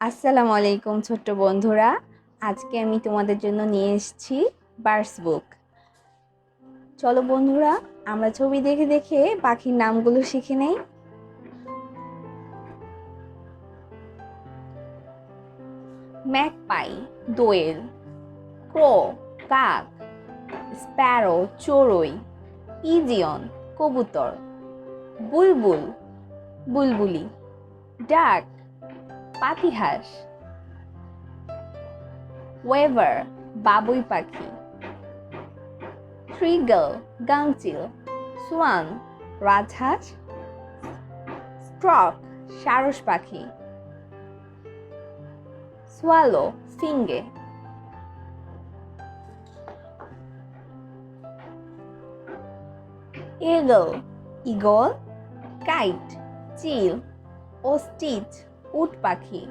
আসসালামু আলাইকুম ছোট্ট বন্ধুরা। আজকে আমি তোমাদের জন্য নিয়ে এসেছি বার্ডস বুক। চলো বন্ধুরা, আমরা ছবি দেখে দেখে পাখির নামগুলো শিখে নেই। ম্যাকপাই দোয়েল, ক্রো কাক, স্প্যারো চড়ুই, পিজিয়ন কবুতর, বুলবুল বুলবুলি, ডাক পাতিহাঁস, ওয়েভার বাবুই পাখি, ট্রিগল গাংচিল, সোয়ান রাজহাঁস, স্ট্রক সারস পাখি, সোয়ালো ফিঙ্গে, এগল ঈগল, কাইট চিল, ওস্টিচ উট পাখি,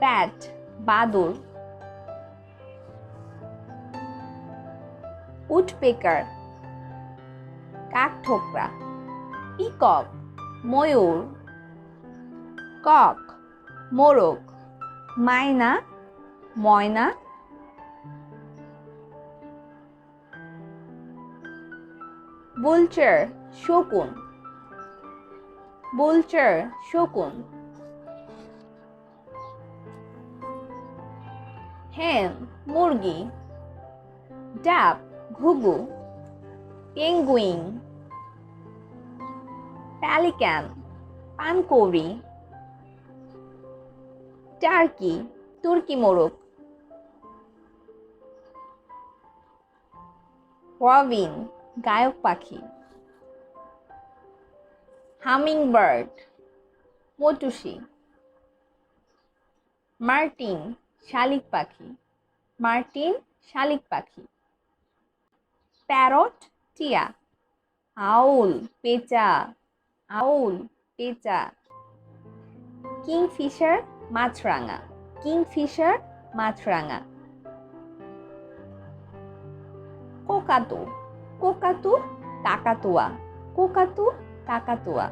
ব্যাট বাদুড়, উডপেকার কাকঠোকরা, পিকক ময়ূর, কক মোরগ, মায়না ময়না, বুলচার শকুন, বুলচার শকুন, হেন মুরগি, ডাব ঘুঘু, পেঙ্গুইন, প্যালিক্যান পানকৌড়ি, টার্কি তুর্কি মোরগ, রবিন গায়ক পাখি, হামিংবার্ড মটুসি, মার্টিন শালিক পাখি, মার্টিন শালিক পাখি, প্যারট টিয়া, আউল পেঁচা, আউল পেঁচা, কিংফিশার মাছরাঙা, কিংফিশার মাছরাঙা, কোকাতু কোকাতু কাকাতুয়া, কোকাতু কাকাতুয়া,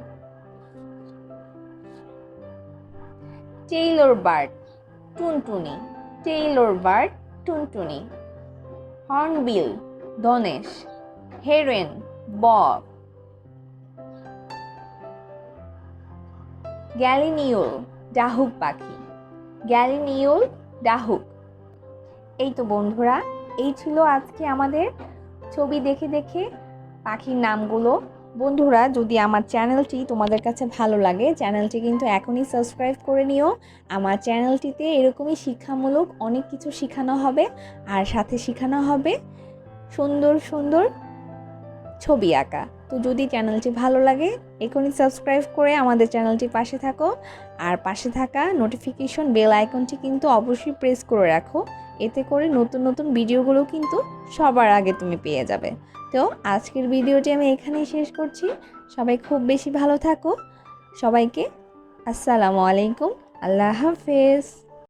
টেইলর বার্ড টুনটুনি, টেইলর বার্ড টুনটুনি, হর্নবিল ধনেশ, হেরেন বক, গ্যালিনিউল ডাহুক পাখি, গ্যালিনিউল ডাহুক। এই তো বন্ধুরা, এই ছিল আজকে আমাদের ছবি দেখে দেখে পাখির নামগুলো। বন্ধুরা, যদি আমার চ্যানেলটি তোমাদের কাছে ভালো লাগে, চ্যানেলটি কিন্তু এখনই সাবস্ক্রাইব করে নিও। আমার চ্যানেলটিতে এরকমই শিক্ষামূলক অনেক কিছু শেখানো হবে, আর সাথে শেখানো হবে সুন্দর সুন্দর ছবি আঁকা। তো যদি চ্যানেলটি ভালো লাগে, এখনই সাবস্ক্রাইব করে আমাদের চ্যানেলটি পাশে থাকো, আর পাশে থাকা নোটিফিকেশন বেল আইকনটি কিন্তু অবশ্যই প্রেস করে রাখো। এতে করে নতুন নতুন ভিডিওগুলো কিন্তু সবার আগে তুমি পেয়ে যাবে। তো আজকের ভিডিওটি আমি এখানেই শেষ করছি। সবাই খুব বেশি ভালো থাকো। সবাইকে আসসালামু আলাইকুম, আল্লাহ হাফেজ।